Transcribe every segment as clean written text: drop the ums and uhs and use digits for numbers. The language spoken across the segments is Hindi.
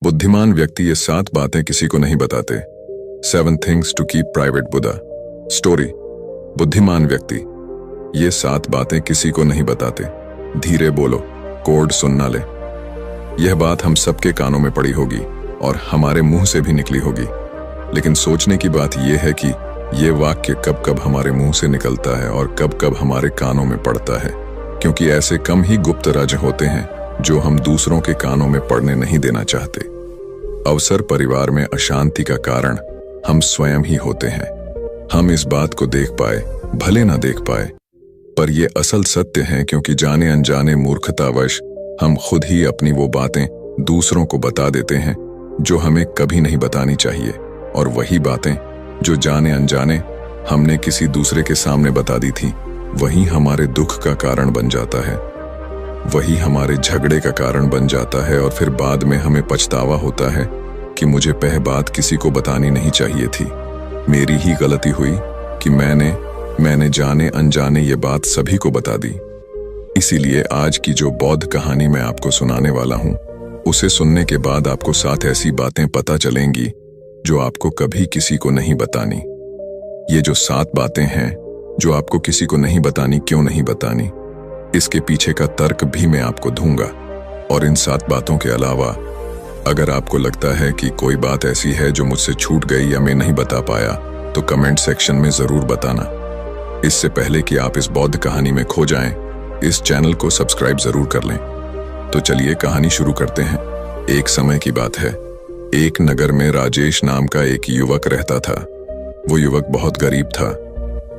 बुद्धिमान व्यक्ति ये 7 बातें किसी को नहीं बताते। 7 things to keep private Buddha. Story. बुद्धिमान व्यक्ति ये 7 बातें किसी को नहीं बताते। धीरे बोलो, कोड सुन ना ले। यह बात हम सबके कानों में पड़ी होगी और हमारे मुंह से भी निकली होगी, लेकिन सोचने की बात यह है कि ये वाक्य कब कब हमारे मुंह से निकलता है और कब कब हमारे कानों में पड़ता है, क्योंकि ऐसे कम ही गुप्त राज होते हैं जो हम दूसरों के कानों में पड़ने नहीं देना चाहते। अवसर परिवार में अशांति का कारण हम स्वयं ही होते हैं। हम इस बात को देख पाए भले ना देख पाए, पर यह असल सत्य है, क्योंकि जाने अनजाने मूर्खतावश हम खुद ही अपनी वो बातें दूसरों को बता देते हैं जो हमें कभी नहीं बतानी चाहिए, और वही बातें जो जाने अनजाने हमने किसी दूसरे के सामने बता दी थी, वही हमारे दुख का कारण बन जाता है, वही हमारे झगड़े का कारण बन जाता है, और फिर बाद में हमें पछतावा होता है कि मुझे पह बात किसी को बतानी नहीं चाहिए थी। मेरी ही गलती हुई कि मैंने जाने अनजाने ये बात सभी को बता दी। इसीलिए आज की जो बौद्ध कहानी मैं आपको सुनाने वाला हूं, उसे सुनने के बाद आपको 7 ऐसी बातें पता चलेंगी जो आपको कभी किसी को नहीं बतानी। ये जो 7 बातें हैं जो आपको किसी को नहीं बतानी, क्यों नहीं बतानी, इसके पीछे का तर्क भी मैं आपको दूंगा। और इन 7 बातों के अलावा अगर आपको लगता है कि कोई बात ऐसी है जो मुझसे छूट गई या मैं नहीं बता पाया, तो कमेंट सेक्शन में जरूर बताना। इससे पहले कि आप इस बौद्ध कहानी में खो जाएं, इस चैनल को सब्सक्राइब जरूर कर लें। तो चलिए कहानी शुरू करते हैं। एक समय की बात है। एक नगर में राजेश नाम का एक युवक रहता था। वो युवक बहुत गरीब था।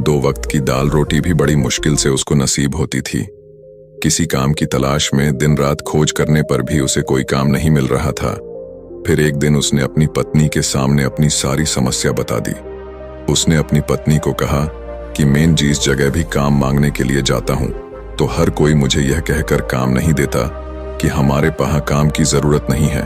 2 वक्त की दाल रोटी भी बड़ी मुश्किल से उसको नसीब होती थी। किसी काम की तलाश में दिन रात खोज करने पर भी उसे कोई काम नहीं मिल रहा था। फिर एक दिन उसने अपनी पत्नी के सामने अपनी सारी समस्या बता दी। उसने अपनी पत्नी को कहा कि मैं जिस जगह भी काम मांगने के लिए जाता हूं, तो हर कोई मुझे यह कहकर काम नहीं देता कि हमारे पास काम की जरूरत नहीं है।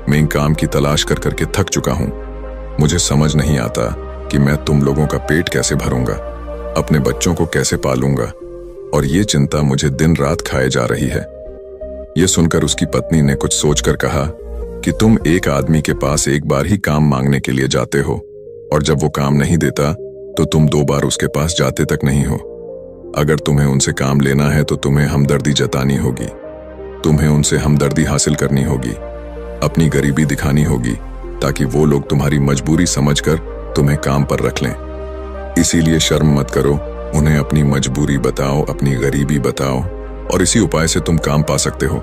मैं काम की तलाश कर करके थक चुका हूं। मुझे समझ नहीं आता कि मैं तुम लोगों का पेट कैसे भरूंगा, अपने बच्चों को कैसे पालूंगा, और ये चिंता मुझे दिन रात खाए जा रही है। ये सुनकर उसकी पत्नी ने कुछ सोचकर कहा कि तुम एक आदमी के पास एक बार ही काम मांगने के लिए जाते हो, और जब वो काम नहीं देता तो तुम 2 बार उसके पास जाते तक नहीं हो। अगर तुम्हें उनसे काम लेना है तो तुम्हें हमदर्दी जतानी होगी, तुम्हें उनसे हमदर्दी हासिल करनी होगी, अपनी गरीबी दिखानी होगी, ताकि वो लोग तुम्हारी मजबूरी समझकर तुम्हें काम पर रख लें। इसीलिए शर्म मत करो, उन्हें अपनी मजबूरी बताओ, अपनी गरीबी बताओ, और इसी उपाय से तुम काम पा सकते हो।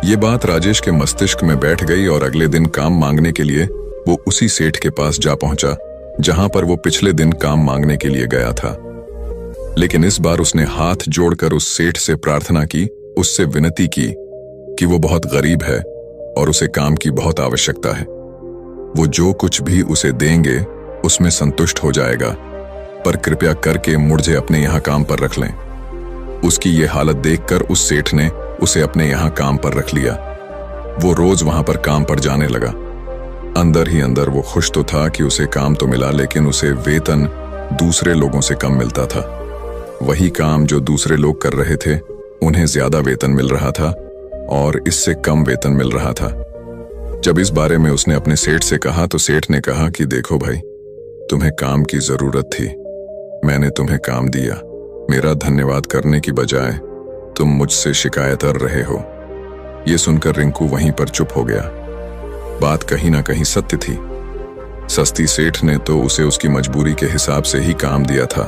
ये बात राजेश के मस्तिष्क में बैठ गई और अगले दिन काम मांगने के लिए वो उसी सेठ के पास जा पहुंचा जहां पर वो पिछले दिन काम मांगने के लिए गया था। लेकिन इस बार उसने हाथ जोड़कर उस सेठ से प्रार्थना की, उससे विनती की कि वो बहुत गरीब है और उसे काम की बहुत आवश्यकता है। वो जो कुछ भी उसे देंगे उसमें संतुष्ट हो जाएगा, पर कृपया करके मुझे अपने यहाँ काम पर रख लें। उसकी ये हालत देखकर उस सेठ ने उसे अपने यहाँ काम पर रख लिया। वो रोज वहां पर काम पर जाने लगा। अंदर ही अंदर वो खुश तो था कि उसे काम तो मिला, लेकिन उसे वेतन दूसरे लोगों से कम मिलता था। वही काम जो दूसरे लोग कर रहे थे, उन्हें ज्यादा वेतन मिल रहा था और इससे कम वेतन मिल रहा था। जब इस बारे में उसने अपने सेठ से कहा तो सेठ ने कहा कि देखो भाई, तुम्हें काम की जरूरत थी, मैंने तुम्हें काम दिया। मेरा धन्यवाद करने की बजाय तुम मुझसे शिकायत कर रहे हो। यह सुनकर रिंकू वहीं पर चुप हो गया। बात कहीं ना कहीं सत्य थी। सस्ती सेठ ने तो उसे उसकी मजबूरी के हिसाब से ही काम दिया था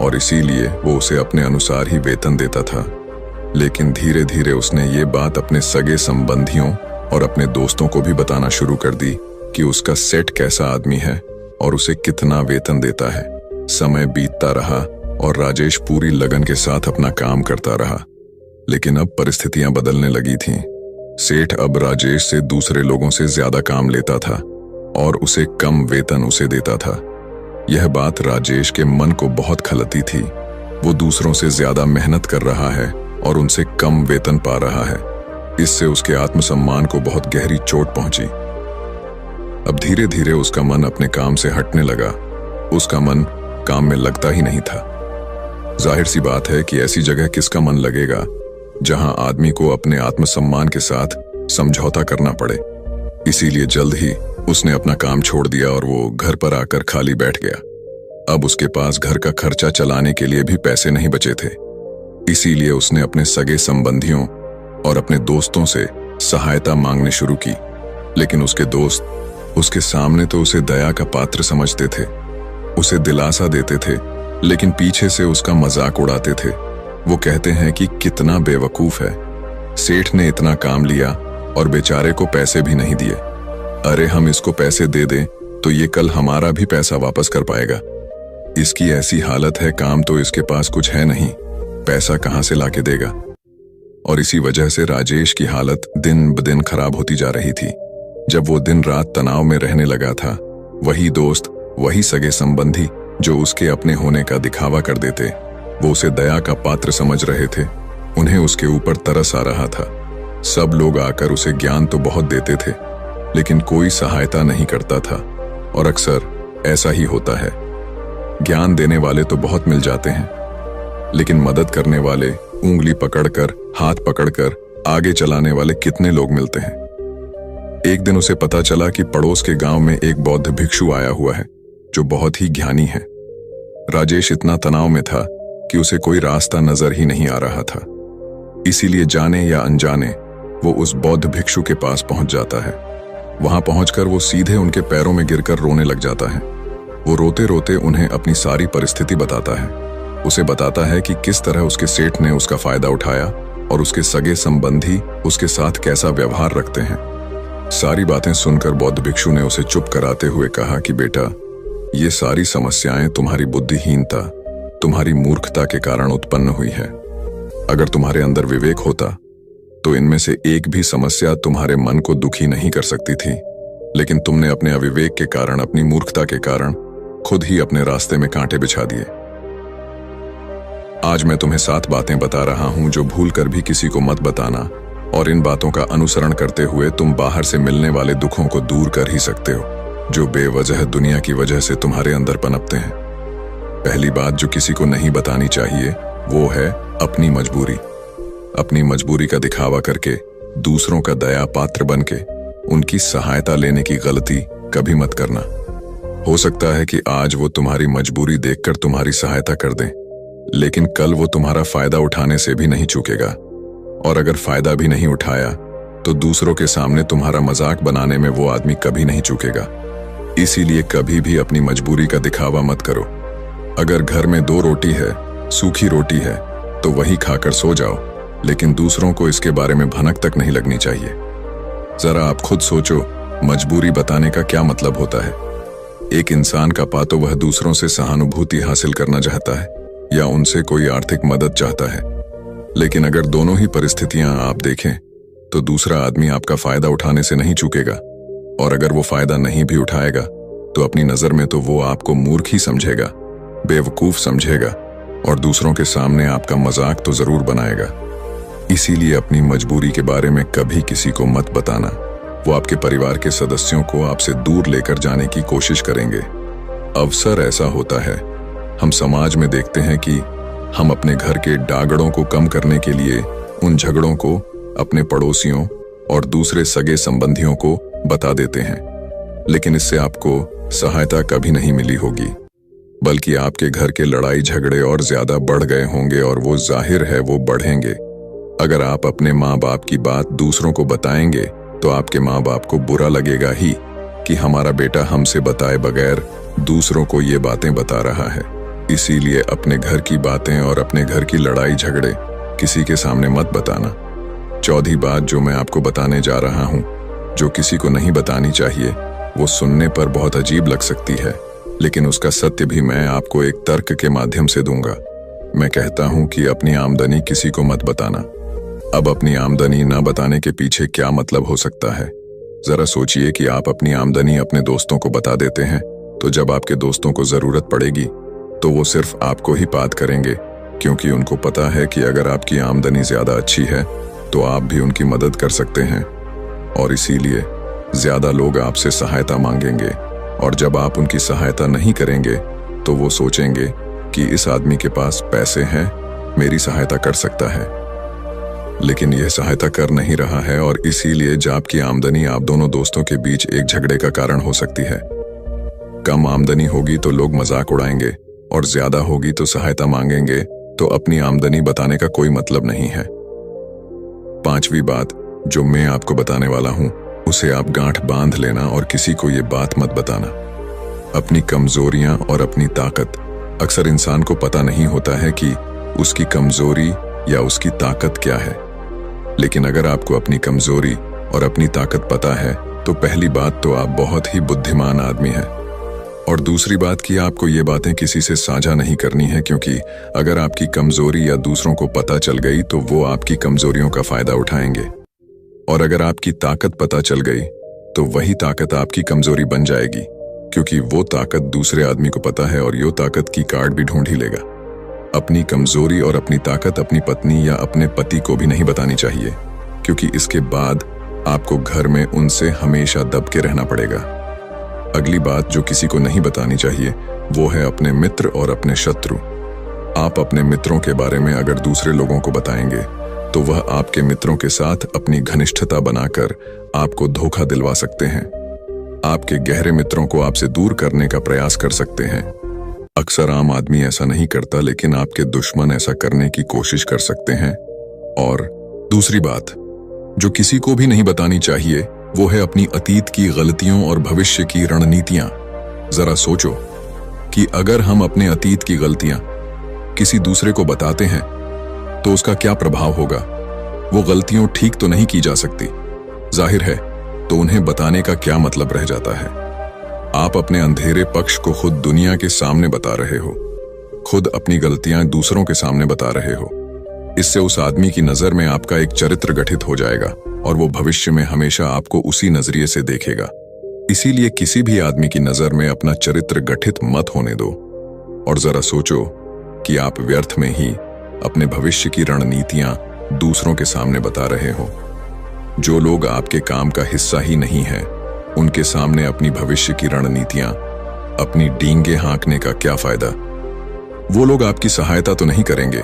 और इसीलिए वो उसे अपने अनुसार ही वेतन देता था। लेकिन धीरे धीरे उसने ये बात अपने सगे संबंधियों और अपने दोस्तों को भी बताना शुरू कर दी कि उसका सेठ कैसा आदमी है और उसे कितना वेतन देता है। समय बीतता रहा और राजेश पूरी लगन के साथ अपना काम करता रहा, लेकिन अब परिस्थितियां बदलने लगी थीं। सेठ अब राजेश से दूसरे लोगों से ज्यादा काम लेता था और उसे कम वेतन उसे देता था। यह बात राजेश के मन को बहुत खलती थी। वो दूसरों से ज्यादा मेहनत कर रहा है और उनसे कम वेतन पा रहा है। इससे उसके आत्मसम्मान को बहुत गहरी चोट पहुंची। अब धीरे धीरे उसका मन अपने काम से हटने लगा। उसका मन काम में लगता ही नहीं था। जाहिर सी बात है कि ऐसी जगह किसका मन लगेगा जहां आदमी को अपने आत्मसम्मान के साथ समझौता करना पड़े। इसीलिए जल्द ही उसने अपना काम छोड़ दिया और वो घर पर आकर खाली बैठ गया। अब उसके पास घर का खर्चा चलाने के लिए भी पैसे नहीं बचे थे। इसीलिए उसने अपने सगे संबंधियों और अपने दोस्तों से सहायता मांगनी शुरू की। लेकिन उसके दोस्त उसके सामने तो उसे दया का पात्र समझते थे, उसे दिलासा देते थे, लेकिन पीछे से उसका मजाक उड़ाते थे। वो कहते हैं कि कितना बेवकूफ है, सेठ ने इतना काम लिया और बेचारे को पैसे भी नहीं दिए। अरे हम इसको पैसे दे दें तो ये कल हमारा भी पैसा वापस कर पाएगा। इसकी ऐसी हालत है, काम तो इसके पास कुछ है नहीं, पैसा कहां से लाके देगा। और इसी वजह से राजेश की हालत दिन ब दिन खराब होती जा रही थी। जब वो दिन रात तनाव में रहने लगा था, वही दोस्त, वही सगे संबंधी जो उसके अपने होने का दिखावा कर देते, वो उसे दया का पात्र समझ रहे थे। उन्हें उसके ऊपर तरस आ रहा था। सब लोग आकर उसे ज्ञान तो बहुत देते थे, लेकिन कोई सहायता नहीं करता था। और अक्सर ऐसा ही होता है, ज्ञान देने वाले तो बहुत मिल जाते हैं, लेकिन मदद करने वाले, उंगली पकड़कर, हाथ पकड़कर आगे चलाने वाले कितने लोग मिलते हैं। एक दिन उसे पता चला कि पड़ोस के गांव में एक बौद्ध भिक्षु आया हुआ है जो बहुत ही ज्ञानी है। राजेश इतना तनाव में था कि उसे कोई रास्ता नजर ही नहीं आ रहा था। इसीलिए जाने या अनजाने वो उस बौद्ध भिक्षु के पास पहुंच जाता है। वहां पहुंचकर वो सीधे उनके पैरों में गिरकर रोने लग जाता है। वो रोते रोते उन्हें अपनी सारी परिस्थिति बताता है। उसे बताता है कि किस तरह उसके सेठ ने उसका फायदा उठाया और उसके सगे संबंधी उसके साथ कैसा व्यवहार रखते हैं। सारी बातें सुनकर बौद्ध भिक्षु ने उसे चुप कराते हुए कहा कि बेटा, ये सारी समस्याएं तुम्हारी बुद्धिहीनता, तुम्हारी मूर्खता के कारण उत्पन्न हुई है। अगर तुम्हारे अंदर विवेक होता तो इनमें से एक भी समस्या तुम्हारे मन को दुखी नहीं कर सकती थी, लेकिन तुमने अपने अविवेक के कारण, अपनी मूर्खता के कारण खुद ही अपने रास्ते में कांटे बिछा दिए। आज मैं तुम्हें 7 बातें बता रहा हूं जो भूल कर भी किसी को मत बताना, और इन बातों का अनुसरण करते हुए तुम बाहर से मिलने वाले दुखों को दूर कर ही सकते हो जो बेवजह दुनिया की वजह से तुम्हारे अंदर पनपते हैं। पहली बात जो किसी को नहीं बतानी चाहिए वो है अपनी मजबूरी। अपनी मजबूरी का दिखावा करके, दूसरों का दया पात्र बनके उनकी सहायता लेने की गलती कभी मत करना। हो सकता है कि आज वो तुम्हारी मजबूरी देखकर तुम्हारी सहायता कर दें, लेकिन कल वो तुम्हारा फायदा उठाने से भी नहीं चूकेगा, और अगर फायदा भी नहीं उठाया तो दूसरों के सामने तुम्हारा मजाक बनाने में वो आदमी कभी नहीं चूकेगा। इसीलिए कभी भी अपनी मजबूरी का दिखावा मत करो। अगर घर में 2 रोटी है, सूखी रोटी है, तो वही खाकर सो जाओ, लेकिन दूसरों को इसके बारे में भनक तक नहीं लगनी चाहिए। जरा आप खुद सोचो, मजबूरी बताने का क्या मतलब होता है। एक इंसान का पातो वह दूसरों से सहानुभूति हासिल करना चाहता है या उनसे कोई आर्थिक मदद चाहता है, लेकिन अगर दोनों ही परिस्थितियां आप देखें तो दूसरा आदमी आपका फायदा उठाने से नहीं चूकेगा, और अगर वो फायदा नहीं भी उठाएगा तो अपनी नजर में तो वो आपको मूर्ख ही समझेगा, बेवकूफ समझेगा, और दूसरों के सामने आपका मजाक तो जरूर बनाएगा। इसीलिए अपनी मजबूरी के बारे में कभी किसी को मत बताना। वो आपके परिवार के सदस्यों को आपसे दूर लेकर जाने की कोशिश करेंगे। अवसर ऐसा होता है, हम समाज में देखते हैं कि हम अपने घर के डागड़ों को कम करने के लिए उन झगड़ों को अपने पड़ोसियों और दूसरे सगे संबंधियों को बता देते हैं, लेकिन इससे आपको सहायता कभी नहीं मिली होगी, बल्कि आपके घर के लड़ाई झगड़े और ज्यादा बढ़ गए होंगे, और वो जाहिर है वो बढ़ेंगे। अगर आप अपने माँ बाप की बात दूसरों को बताएंगे तो आपके माँ बाप को बुरा लगेगा ही कि हमारा बेटा हमसे बताए बगैर दूसरों को ये बातें बता रहा है। इसीलिए अपने घर की बातें और अपने घर की लड़ाई झगड़े किसी के सामने मत बताना। चौथी बात जो मैं आपको बताने जा रहा हूं, जो किसी को नहीं बतानी चाहिए, वो सुनने पर बहुत अजीब लग सकती है, लेकिन उसका सत्य भी मैं आपको एक तर्क के माध्यम से दूंगा। मैं कहता हूं कि अपनी आमदनी किसी को मत बताना। अब अपनी आमदनी न बताने के पीछे क्या मतलब हो सकता है? जरा सोचिए कि आप अपनी आमदनी अपने दोस्तों को बता देते हैं, तो जब आपके दोस्तों को जरूरत पड़ेगी तो वो सिर्फ आपको ही बात करेंगे, क्योंकि उनको पता है कि अगर आपकी आमदनी ज्यादा अच्छी है तो आप भी उनकी मदद कर सकते हैं, और इसीलिए ज्यादा लोग आपसे सहायता मांगेंगे, और जब आप उनकी सहायता नहीं करेंगे तो वो सोचेंगे कि इस आदमी के पास पैसे हैं, मेरी सहायता कर सकता है। लेकिन यह सहायता कर नहीं रहा है और इसीलिए जॉब की आमदनी आप दोनों दोस्तों के बीच एक झगड़े का कारण हो सकती है। कम आमदनी होगी तो लोग मजाक उड़ाएंगे और ज्यादा होगी तो सहायता मांगेंगे, तो अपनी आमदनी बताने का कोई मतलब नहीं है। पांचवी बात जो मैं आपको बताने वाला हूं, उसे आप गांठ बांध लेना और किसी को ये बात मत बताना। अपनी कमजोरियां और अपनी ताकत, अक्सर इंसान को पता नहीं होता है कि उसकी कमजोरी या उसकी ताकत क्या है। लेकिन अगर आपको अपनी कमजोरी और अपनी ताकत पता है तो पहली बात तो आप बहुत ही बुद्धिमान आदमी हैं। और दूसरी बात कि आपको ये बातें किसी से साझा नहीं करनी है, क्योंकि अगर आपकी कमजोरी या दूसरों को पता चल गई तो वो आपकी कमजोरियों का फायदा उठाएंगे, और अगर आपकी ताकत पता चल गई तो वही ताकत आपकी कमजोरी बन जाएगी, क्योंकि वो ताकत दूसरे आदमी को पता है और यो ताकत की कार्ड भी ढूंढ ही लेगा। अपनी कमजोरी और अपनी ताकत अपनी पत्नी या अपने पति को भी नहीं बतानी चाहिए, क्योंकि इसके बाद आपको घर में उनसे हमेशा दब के रहना पड़ेगा। अगली बात जो किसी को नहीं बतानी चाहिए वो है अपने मित्र और अपने शत्रु। आप अपने मित्रों के बारे में अगर दूसरे लोगों को बताएंगे तो वह आपके मित्रों के साथ अपनी घनिष्ठता बनाकर आपको धोखा दिलवा सकते हैं। आपके गहरे मित्रों को आपसे दूर करने का प्रयास कर सकते हैं। अक्सर आम आदमी ऐसा नहीं करता, लेकिन आपके दुश्मन ऐसा करने की कोशिश कर सकते हैं। और दूसरी बात जो किसी को भी नहीं बतानी चाहिए वो है अपनी अतीत की गलतियों और भविष्य की रणनीतियां। जरा सोचो कि अगर हम अपने अतीत की गलतियां किसी दूसरे को बताते हैं तो उसका क्या प्रभाव होगा। वो गलतियां ठीक तो नहीं की जा सकती, जाहिर है, तो उन्हें बताने का क्या मतलब रह जाता है। आप अपने अंधेरे पक्ष को खुद दुनिया के सामने बता रहे हो, खुद अपनी गलतियां दूसरों के सामने बता रहे हो। इससे उस आदमी की नजर में आपका एक चरित्र गठित हो जाएगा और वो भविष्य में हमेशा आपको उसी नजरिए से देखेगा। इसीलिए किसी भी आदमी की नजर में अपना चरित्र गठित मत होने दो, और जरा सोचो कि आप व्यर्थ में ही अपने भविष्य की रणनीतियां दूसरों के सामने बता रहे हो। जो लोग आपके काम का हिस्सा ही नहीं है, उनके सामने अपनी भविष्य की रणनीतियां, अपनी डींगे हाँकने का क्या फायदा। वो लोग आपकी सहायता तो नहीं करेंगे,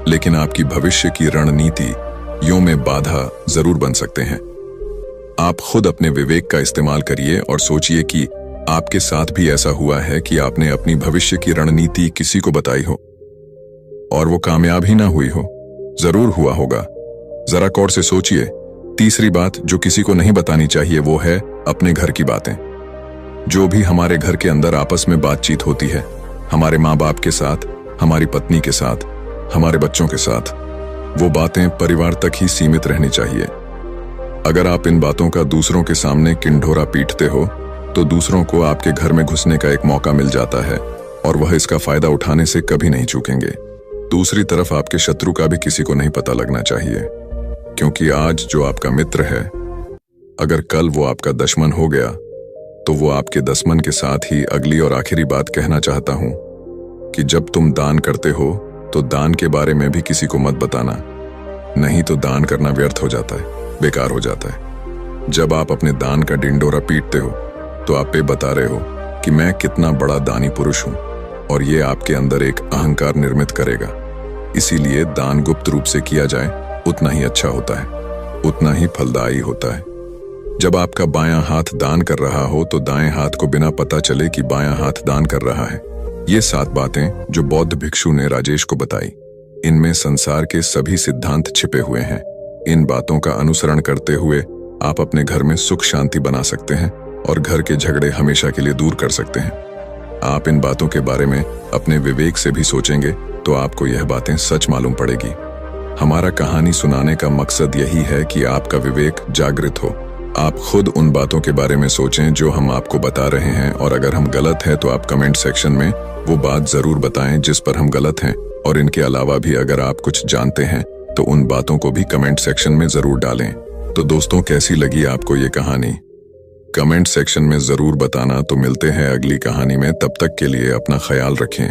लेकिन आपकी भविष्य की रणनीति यों में बाधा जरूर बन सकते हैं। आप खुद अपने विवेक का इस्तेमाल करिए और सोचिए कि आपके साथ भी ऐसा हुआ है कि आपने अपनी भविष्य की रणनीति किसी को बताई हो और वो कामयाब ही ना हुई हो। जरूर हुआ होगा, जरा गौर से सोचिए। तीसरी बात जो किसी को नहीं बतानी चाहिए वो है अपने घर की बातें। जो भी हमारे घर के अंदर आपस में बातचीत होती है, हमारे माँ बाप के साथ, हमारी पत्नी के साथ, हमारे बच्चों के साथ, वो बातें परिवार तक ही सीमित रहनी चाहिए। अगर आप इन बातों का दूसरों के सामने किंढोरा पीटते हो तो दूसरों को आपके घर में घुसने का एक मौका मिल जाता है और वह इसका फायदा उठाने से कभी नहीं चूकेंगे। दूसरी तरफ आपके शत्रु का भी किसी को नहीं पता लगना चाहिए, क्योंकि आज जो आपका मित्र है, अगर कल वो आपका दुश्मन हो गया तो वो आपके दुश्मन के साथ ही अगली और आखिरी बात कहना चाहता हूं कि जब तुम दान करते हो तो दान के बारे में भी किसी को मत बताना, नहीं तो दान करना व्यर्थ हो जाता है, बेकार हो जाता है। जब आप अपने दान का डिंडोरा पीटते हो तो आप ये बता रहे हो कि मैं कितना बड़ा दानी पुरुष हूं, और ये आपके अंदर एक अहंकार निर्मित करेगा। इसीलिए दान गुप्त रूप से किया जाए उतना ही अच्छा होता है, उतना ही फलदायी होता है। जब आपका बायां हाथ दान कर रहा हो तो दाएं हाथ को बिना पता चले कि बायां हाथ दान कर रहा है। ये 7 बातें जो बौद्ध भिक्षु ने राजेश को बताई, इनमें संसार के सभी सिद्धांत छिपे हुए हैं। इन बातों का अनुसरण करते हुए आप अपने घर में सुख शांति बना सकते हैं और घर के झगड़े हमेशा के लिए दूर कर सकते हैं। आप इन बातों के बारे में अपने विवेक से भी सोचेंगे तो आपको यह बातें सच मालूम पड़ेगी। हमारा कहानी सुनाने का मकसद यही है कि आपका विवेक जागृत हो। आप खुद उन बातों के बारे में सोचें जो हम आपको बता रहे हैं, और अगर हम गलत हैं तो आप कमेंट सेक्शन में वो बात जरूर बताएं जिस पर हम गलत हैं। और इनके अलावा भी अगर आप कुछ जानते हैं तो उन बातों को भी कमेंट सेक्शन में जरूर डालें। तो दोस्तों, कैसी लगी आपको ये कहानी? कमेंट सेक्शन में जरूर बताना। तो मिलते हैं अगली कहानी में, तब तक के लिए अपना ख्याल रखें।